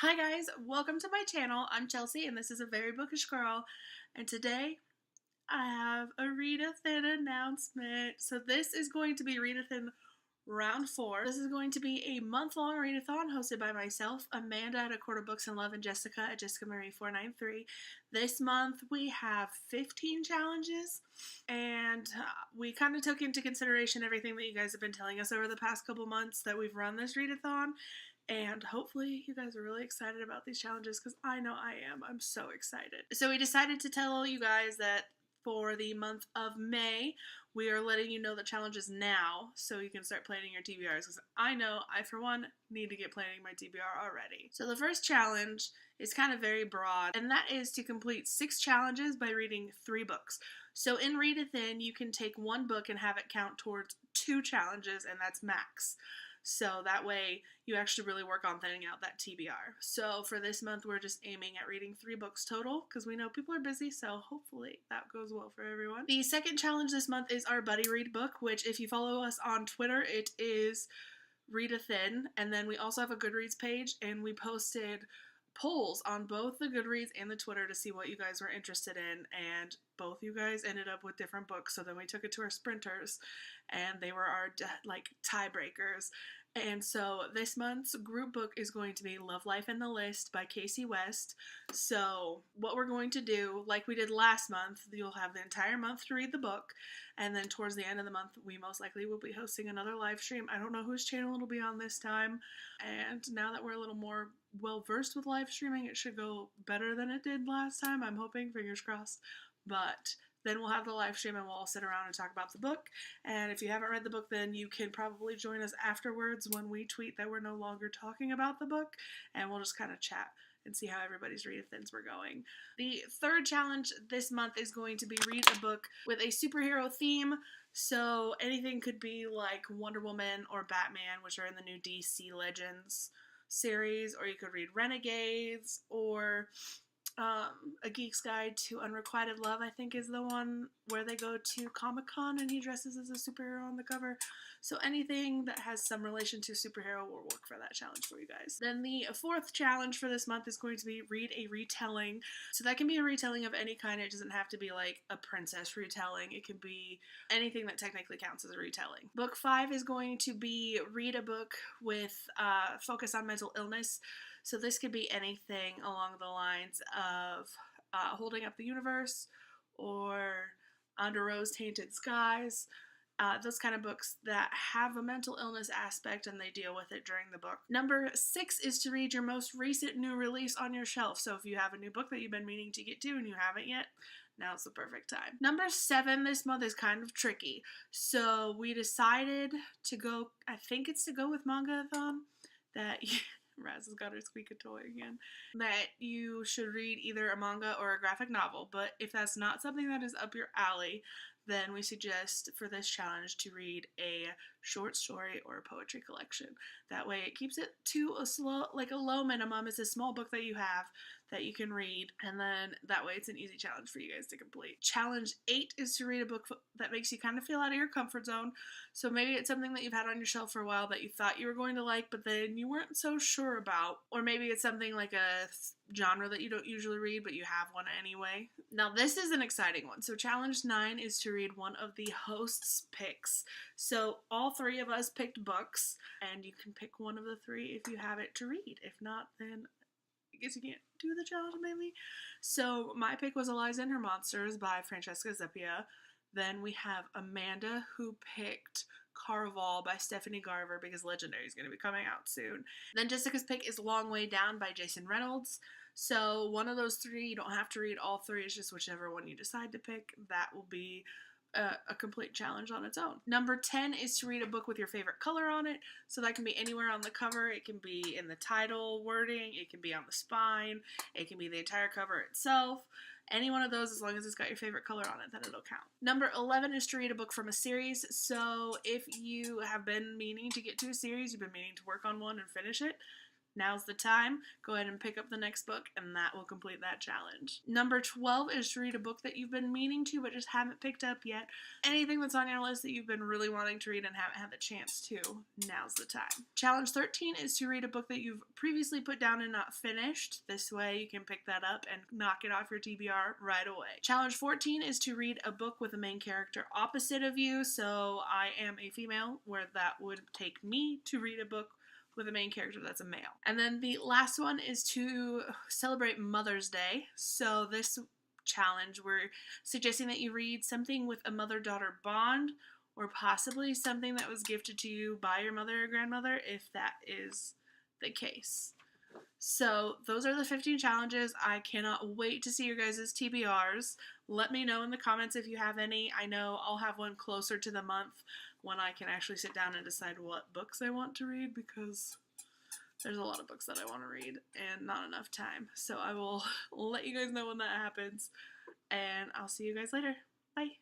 Hi guys, welcome to my channel. I'm Chelsea and this is a very bookish girl, and today I have a read-a-thon announcement. So this is going to be read-a-thon round 4. This is going to be a month-long read-a-thon hosted by myself, Amanda at A Quarter Books and Love, and Jessica at Jessica Marie 493. This month we have 15 challenges, and we kind of took into consideration everything that you guys have been telling us over the past couple months that we've run this read-a-thon. And hopefully you guys are really excited about these challenges, because I know I am. I'm so excited. So we decided to tell you guys that for the month of May, we are letting you know the challenges now so you can start planning your TBRs, because I know I, for one, need to get planning my TBR already. So the first challenge is kind of very broad, and that is to complete 6 challenges by reading 3 books. So in Read-a-thon, you can take 1 book and have it count towards 2 challenges, and that's max. So that way you actually really work on thinning out that TBR. So for this month, we're just aiming at reading 3 books total, because we know people are busy, so hopefully that goes well for everyone. The second challenge this month is our buddy read book, which if you follow us on Twitter, it is Read-a-thon. And then we also have a Goodreads page, and we posted polls on both the Goodreads and the Twitter to see what you guys were interested in, and both you guys ended up with different books. So then we took it to our sprinters, and they were our tiebreakers. And so this month's group book is going to be Love, Life, and the List by Kasie West. So what we're going to do, like we did last month, you'll have the entire month to read the book, and then towards the end of the month, we most likely will be hosting another live stream. I don't know whose channel it'll be on this time, and now that we're a little more well-versed with live streaming, it should go better than it did last time. I'm hoping, fingers crossed. But then we'll have the live stream and we'll all sit around and talk about the book. And if you haven't read the book, then you can probably join us afterwards when we tweet that we're no longer talking about the book, and we'll just kind of chat and see how everybody's read-a-thons were going. The third challenge this month is going to be read a book with a superhero theme. So anything could be like Wonder Woman or Batman, which are in the new DC Legends series, or you could read Renegades, or A Geek's Guide to Unrequited Love, I think is the one where they go to Comic-Con and he dresses as a superhero on the cover. So anything that has some relation to superhero will work for that challenge for you guys. Then the fourth challenge for this month is going to be read a retelling. So that can be a retelling of any kind. It doesn't have to be like a princess retelling. It can be anything that technically counts as a retelling. Book 5 is going to be read a book with focus on mental illness. So this could be anything along the lines of Holding Up the Universe or Under Rose-Tainted Skies. Those kind of books that have a mental illness aspect and they deal with it during the book. Number 6 is to read your most recent new release on your shelf. So if you have a new book that you've been meaning to get to and you haven't yet, now's the perfect time. Number 7 this month is kind of tricky. So we decided to go, I think it's to go with Manga-a-thon, that Raz has got her squeak a toy again, that you should read either a manga or a graphic novel. But if that's not something that is up your alley, then we suggest for this challenge to read a short story or a poetry collection. That way it keeps it to a low minimum. It's a small book that you have that you can read, and then that way it's an easy challenge for you guys to complete. Challenge 8 is to read a book that makes you kind of feel out of your comfort zone. So maybe it's something that you've had on your shelf for a while that you thought you were going to like, but then you weren't so sure about. Or maybe it's something like a genre that you don't usually read, but you have one anyway. Now this is an exciting one. So challenge 9 is to read one of the host's picks. So all 3 of us picked books, and you can pick one of the 3 if you have it to read. If not, then I guess you can't do the challenge maybe. So my pick was Eliza and Her Monsters by Francesca Zappia. Then we have Amanda, who picked Caraval by Stephanie Garber, because Legendary is going to be coming out soon. Then Jessica's pick is Long Way Down by Jason Reynolds. So one of those 3, you don't have to read all 3, it's just whichever one you decide to pick. That will be a complete challenge on its own. Number 10 is to read a book with your favorite color on it. So that can be anywhere on the cover. It can be in the title wording. It can be on the spine. It can be the entire cover itself. Any one of those, as long as it's got your favorite color on it, then it'll count. Number 11 is to read a book from a series. So if you have been meaning to get to a series, you've been meaning to work on one and finish it, now's the time. Go ahead and pick up the next book, and that will complete that challenge. Number 12 is to read a book that you've been meaning to but just haven't picked up yet. Anything that's on your list that you've been really wanting to read and haven't had the chance to, now's the time. Challenge 13 is to read a book that you've previously put down and not finished. This way you can pick that up and knock it off your TBR right away. Challenge 14 is to read a book with a main character opposite of you. So I am a female, where that would take me to read a book with a main character that's a male. And then the last one is to celebrate Mother's Day. So this challenge, we're suggesting that you read something with a mother-daughter bond, or possibly something that was gifted to you by your mother or grandmother, if that is the case. So those are the 15 challenges. I cannot wait to see your guys' TBRs. Let me know in the comments if you have any. I know I'll have one closer to the month when I can actually sit down and decide what books I want to read, because there's a lot of books that I want to read and not enough time. So I will let you guys know when that happens, and I'll see you guys later. Bye.